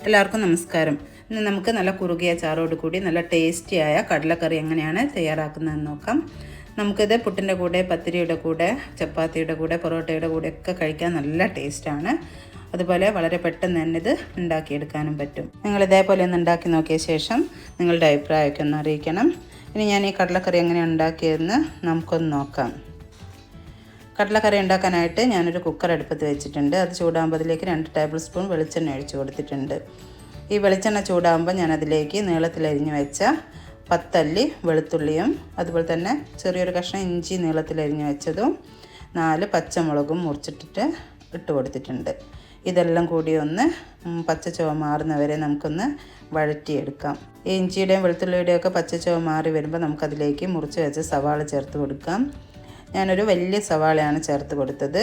എല്ലാവർക്കും നമസ്കാരം. ഇന്ന് നമുക്ക് നല്ല കുറുകിയ ചാറോട് കൂടി നല്ല ടേസ്റ്റിയായ കടലക്കറി എങ്ങനെയാണ് തയ്യാറാക്കുന്നതെന്ന് നോക്കാം. നമുക്കിത് പുട്ടിൻ്റെ കൂടെ, പത്തിരിയുടെ കൂടെ, ചപ്പാത്തിയുടെ കൂടെ, പൊറോട്ടയുടെ കൂടെ ഒക്കെ കഴിക്കാൻ നല്ല ടേസ്റ്റാണ്. അതുപോലെ വളരെ പെട്ടെന്ന് തന്നെ ഇത് ഉണ്ടാക്കിയെടുക്കാനും പറ്റും. നിങ്ങൾ ഇതേപോലെ ഒന്ന് ഉണ്ടാക്കി നോക്കിയ ശേഷം നിങ്ങളുടെ അഭിപ്രായമൊക്കെ ഒന്ന് അറിയിക്കണം. ഇനി ഞാൻ ഈ കടലക്കറി എങ്ങനെയാണ് ഉണ്ടാക്കിയതെന്ന് നമുക്കൊന്ന് നോക്കാം. കടലക്കറി ഉണ്ടാക്കാനായിട്ട് ഞാനൊരു കുക്കർ അടുപ്പത്ത് വെച്ചിട്ടുണ്ട്. അത് ചൂടാകുമ്പോൾ അതിലേക്ക് 2 ടേബിൾ സ്പൂൺ വെളിച്ചെണ്ണ ഒഴിച്ച് കൊടുത്തിട്ടുണ്ട്. ഈ വെളിച്ചെണ്ണ ചൂടാകുമ്പോൾ ഞാനതിലേക്ക് നീളത്തിലരിഞ്ഞ് വെച്ച 10 അല്ലി വെളുത്തുള്ളിയും അതുപോലെ തന്നെ ചെറിയൊരു കഷ്ണം ഇഞ്ചി നീളത്തിലരിഞ്ഞ് വെച്ചതും 4 പച്ചമുളകും മുറിച്ചിട്ടിട്ട് ഇട്ട് കൊടുത്തിട്ടുണ്ട്. ഇതെല്ലാം കൂടി ഒന്ന് പച്ച ചുവ മാറുന്നവരെ നമുക്കൊന്ന് വഴറ്റിയെടുക്കാം. ഈ ഇഞ്ചിയുടെയും വെളുത്തുള്ളിയുടെയും ഒക്കെ പച്ച ചുവ മാറി വരുമ്പോൾ നമുക്കതിലേക്ക് മുറിച്ച് വെച്ച് സവാള ചേർത്ത് കൊടുക്കാം. ഞാനൊരു വലിയ സവാളയാണ് ചേർത്ത് കൊടുത്തത്.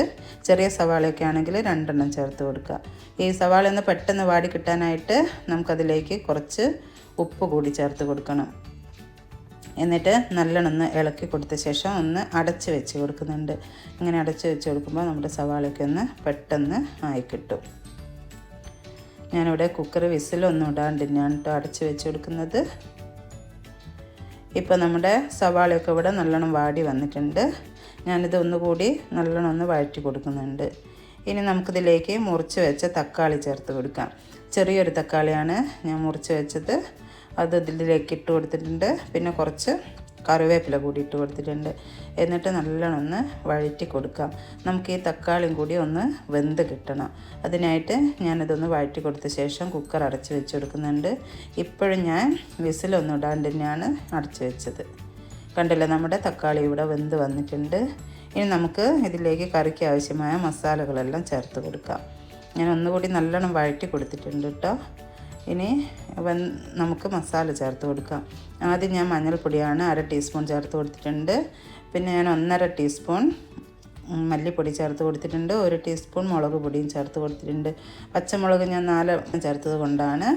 ചെറിയ സവാളയൊക്കെ ആണെങ്കിൽ 2 എണ്ണം ചേർത്ത് കൊടുക്കുക. ഈ സവാള ഒന്ന് പെട്ടെന്ന് വാടി കിട്ടാനായിട്ട് നമുക്കതിലേക്ക് കുറച്ച് ഉപ്പ് കൂടി ചേർത്ത് കൊടുക്കണം. എന്നിട്ട് നല്ലോണം ഒന്ന് ഇളക്കി കൊടുത്ത ശേഷം ഒന്ന് അടച്ച് വെച്ച് കൊടുക്കുന്നുണ്ട്. ഇങ്ങനെ അടച്ച് വെച്ച് കൊടുക്കുമ്പോൾ നമ്മുടെ സവാളയൊക്കെ ഒന്ന് പെട്ടെന്ന് ആയി കിട്ടും. ഞാനിവിടെ കുക്കർ വിസിലൊന്നും ഇടാണ്ട് ഞാൻ അടച്ച് വെച്ച് കൊടുക്കുന്നത്. ഇപ്പോൾ നമ്മുടെ സവാളയൊക്കെ ഇവിടെ നല്ലോണം വാടി വന്നിട്ടുണ്ട്. ഞാനിത് ഒന്നുകൂടി നല്ലോണം ഒന്ന് വഴറ്റി കൊടുക്കുന്നുണ്ട്. ഇനി നമുക്കിതിലേക്ക് മുറിച്ച് വെച്ച തക്കാളി ചേർത്ത് കൊടുക്കാം. ചെറിയൊരു തക്കാളിയാണ് ഞാൻ മുറിച്ച് വെച്ചത്. അത് ഇതിലേക്ക് ഇട്ട് കൊടുത്തിട്ടുണ്ട്. പിന്നെ കുറച്ച് കറിവേപ്പില കൂടി ഇട്ട് കൊടുത്തിട്ടുണ്ട്. എന്നിട്ട് നല്ലോണം ഒന്ന് വഴറ്റി കൊടുക്കാം. നമുക്ക് ഈ തക്കാളിയും കൂടി ഒന്ന് വെന്ത് കിട്ടണം. അതിനായിട്ട് ഞാനിതൊന്ന് വഴറ്റി കൊടുത്ത ശേഷം കുക്കർ അടച്ച് വെച്ച് കൊടുക്കുന്നുണ്ട്. ഇപ്പോഴും ഞാൻ വിസിലൊന്നും ഇടാണ്ട് തന്നെയാണ് അടച്ച് വെച്ചത്. കണ്ടില്ലേ, നമ്മുടെ തക്കാളി ഇവിടെ വെന്ത് വന്നിട്ടുണ്ട്. ഇനി നമുക്ക് ഇതിലേക്ക് കറിക്ക് ആവശ്യമായ മസാലകളെല്ലാം ചേർത്ത് കൊടുക്കാം. ഞാൻ ഒന്നുകൂടി നല്ലോണം വഴറ്റി കൊടുത്തിട്ടുണ്ട് കേട്ടോ. ഇനി നമുക്ക് മസാല ചേർത്ത് കൊടുക്കാം. ആദ്യം ഞാൻ മഞ്ഞൾപ്പൊടിയാണ് 1/2 ടീസ്പൂൺ ചേർത്ത് കൊടുത്തിട്ടുണ്ട്. പിന്നെ ഞാൻ 1.5 ടീസ്പൂൺ മല്ലിപ്പൊടി ചേർത്ത് കൊടുത്തിട്ടുണ്ട്. 1 ടീസ്പൂൺ മുളക് പൊടിയും ചേർത്ത് കൊടുത്തിട്ടുണ്ട്. പച്ചമുളക് ഞാൻ 4 ചേർത്തത് കൊണ്ടാണ്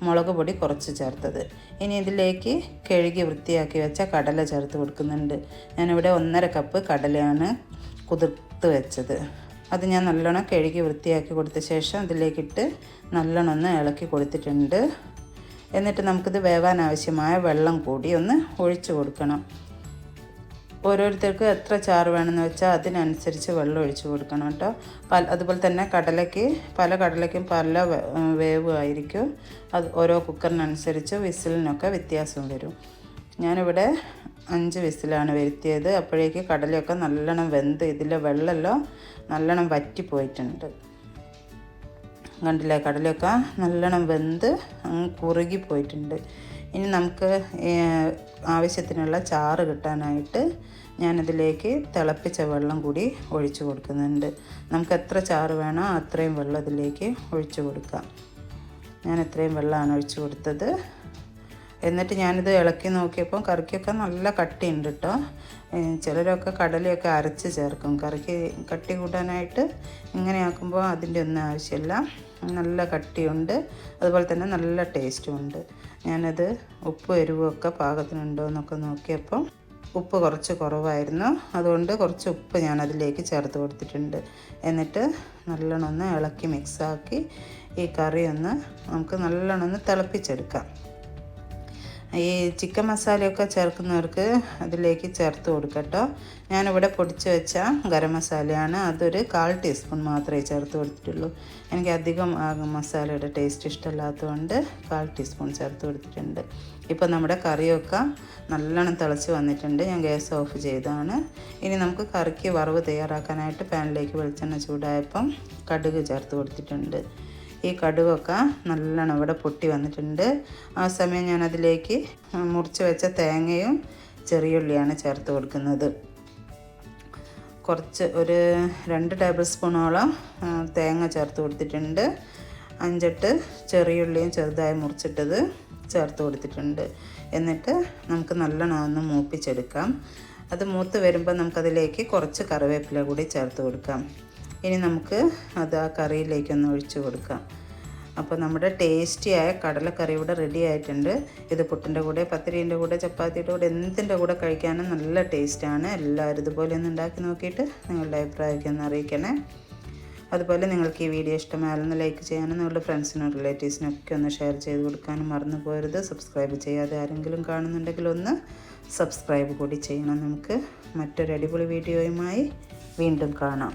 മുളക് പൊടി കുറച്ച് ചേർത്തത്. ഇനി ഇതിലേക്ക് കഴുകി വൃത്തിയാക്കി വെച്ച കടല ചേർത്ത് കൊടുക്കുന്നുണ്ട്. ഞാനിവിടെ 1.5 കപ്പ് കടലയാണ് കുതിർത്ത് വെച്ചത്. അത് ഞാൻ നല്ലോണം കഴുകി വൃത്തിയാക്കി കൊടുത്ത ശേഷം ഇതിലേക്കിട്ട് നല്ലോണം ഒന്ന് ഇളക്കി കൊടുത്തിട്ടുണ്ട്. എന്നിട്ട് നമുക്കിത് വേവാൻ ആവശ്യമായ വെള്ളം കൂടി ഒന്ന് ഒഴിച്ച് കൊടുക്കണം. ഓരോരുത്തർക്ക് എത്ര ചാറ് വേണമെന്ന് വെച്ചാൽ അതിനനുസരിച്ച് വെള്ളം ഒഴിച്ച് കൊടുക്കണം കേട്ടോ. അതുപോലെ തന്നെ പല കടലയ്ക്കും പല വേവ് ആയിരിക്കും. അത് ഓരോ കുക്കറിനനുസരിച്ച് വിസിലിനൊക്കെ വ്യത്യാസം വരും. ഞാനിവിടെ 5 വിസിലാണ് വരുത്തിയത്. അപ്പോഴേക്ക് കടലയൊക്കെ നല്ലോണം വെന്ത് ഇതിലെ വെള്ളമെല്ലാം നല്ലോണം വറ്റിപ്പോയിട്ടുണ്ട്. കണ്ടില്ലേ, കടലയൊക്കെ നല്ലോണം വെന്ത് കുറുകി പോയിട്ടുണ്ട്. ഇനി നമുക്ക് ആവശ്യത്തിനുള്ള ചാറ് കിട്ടാനായിട്ട് ഞാനതിലേക്ക് തിളപ്പിച്ച വെള്ളം കൂടി ഒഴിച്ച് കൊടുക്കുന്നുണ്ട്. നമുക്ക് എത്ര ചാറ് വേണോ അത്രയും വെള്ളം ഇതിലേക്ക് ഒഴിച്ച് കൊടുക്കാം. ഞാൻ എത്രയും വെള്ളമാണ് ഒഴിച്ച് കൊടുത്തത്. എന്നിട്ട് ഞാനിത് ഇളക്കി നോക്കിയപ്പോൾ കറിക്കൊക്കെ നല്ല കട്ടിയുണ്ട് കേട്ടോ. ചിലരൊക്കെ കടലയൊക്കെ അരച്ച് ചേർക്കും കറിക്ക് കട്ടി കൂട്ടാനായിട്ട്. ഇങ്ങനെ ആക്കുമ്പോൾ അതിൻ്റെ ഒന്നും ആവശ്യമില്ല. നല്ല കട്ടിയുണ്ട്, അതുപോലെ തന്നെ നല്ല ടേസ്റ്റും ഉണ്ട്. ഞാനത് ഉപ്പ് എരിവൊക്കെ പാകത്തിനുണ്ടോ എന്നൊക്കെ നോക്കിയപ്പോൾ ഉപ്പ് കുറച്ച് കുറവായിരുന്നു. അതുകൊണ്ട് കുറച്ച് ഉപ്പ് ഞാൻ അതിലേക്ക് ചേർത്ത് കൊടുത്തിട്ടുണ്ട്. എന്നിട്ട് നല്ലോണം ഒന്ന് ഇളക്കി മിക്സാക്കി ഈ കറി നമുക്ക് നല്ലോണം ഒന്ന് തിളപ്പിച്ചെടുക്കാം. ഈ ചിക്കൻ മസാലയൊക്കെ ചേർക്കുന്നവർക്ക് അതിലേക്ക് ചേർത്ത് കൊടുക്കട്ടോ. ഞാനിവിടെ പൊടിച്ച് വെച്ച ഗരം മസാലയാണ്. അതൊരു 1/4 ടീസ്പൂൺ മാത്രമേ ചേർത്ത് കൊടുത്തിട്ടുള്ളൂ. എനിക്ക് അധികം മസാലയുടെ ടേസ്റ്റ് ഇഷ്ടമല്ലാത്തതുകൊണ്ട് 1/4 ടീസ്പൂൺ ചേർത്ത് കൊടുത്തിട്ടുണ്ട്. ഇപ്പോൾ നമ്മുടെ കറിയൊക്കെ നല്ലോണം തിളച്ച് വന്നിട്ടുണ്ട്. ഞാൻ ഗ്യാസ് ഓഫ് ചെയ്തതാണ്. ഇനി നമുക്ക് കറിക്ക് വറവ് തയ്യാറാക്കാനായിട്ട് പാനിലേക്ക് വെളിച്ചെണ്ണ ചൂടായപ്പം കടുക് ചേർത്ത് കൊടുത്തിട്ടുണ്ട്. ഈ കടുകൊക്കെ നല്ലോണം ഇവിടെ പൊട്ടി വന്നിട്ടുണ്ട്. ആ സമയം ഞാൻ അതിലേക്ക് മുറിച്ച് വെച്ച തേങ്ങയും ചെറിയുള്ളിയാണ് ചേർത്ത് കൊടുക്കുന്നത്. ഒരു 2 ടേബിൾ സ്പൂണോളം തേങ്ങ ചേർത്ത് കൊടുത്തിട്ടുണ്ട്. 5-8 ചെറിയുള്ളിയും ചെറുതായി മുറിച്ചിട്ടത് ചേർത്ത് കൊടുത്തിട്ടുണ്ട്. എന്നിട്ട് നമുക്ക് നല്ലോണം ഒന്ന് മൂപ്പിച്ചെടുക്കാം. അത് മൂത്ത് വരുമ്പോൾ നമുക്കതിലേക്ക് കുറച്ച് കറിവേപ്പില കൂടി ചേർത്ത് കൊടുക്കാം. ഇനി നമുക്ക് അത് ആ കറിയിലേക്കൊന്ന് ഒഴിച്ച് കൊടുക്കാം. അപ്പോൾ നമ്മുടെ ടേസ്റ്റിയായ കടലക്കറി ഇവിടെ റെഡി ആയിട്ടുണ്ട്. ഇത് പുട്ടിൻ്റെ കൂടെ, പത്തിരീൻ്റെ കൂടെ, ചപ്പാത്തിയുടെ കൂടെ, എന്തിൻ്റെ കൂടെ കഴിക്കാനും നല്ല ടേസ്റ്റാണ്. എല്ലാവരും ഇതുപോലെ ഒന്ന് ഉണ്ടാക്കി നോക്കിയിട്ട് നിങ്ങളുടെ അഭിപ്രായമൊക്കെ ഒന്ന് അറിയിക്കണേ. അതുപോലെ നിങ്ങൾക്ക് ഈ വീഡിയോ ഇഷ്ടമായാലൊന്ന് ലൈക്ക് ചെയ്യാനും നിങ്ങളുടെ ഫ്രണ്ട്സിനും റിലേറ്റീവ്സിനും ഒക്കെ ഒന്ന് ഷെയർ ചെയ്ത് കൊടുക്കാനും മറന്നു പോകരുത്. സബ്സ്ക്രൈബ് ചെയ്യാതെ ആരെങ്കിലും കാണുന്നുണ്ടെങ്കിൽ ഒന്ന് സബ്സ്ക്രൈബ് കൂടി ചെയ്യണം. നമുക്ക് മറ്റൊരു അടിപൊളി വീഡിയോയുമായി വീണ്ടും കാണാം.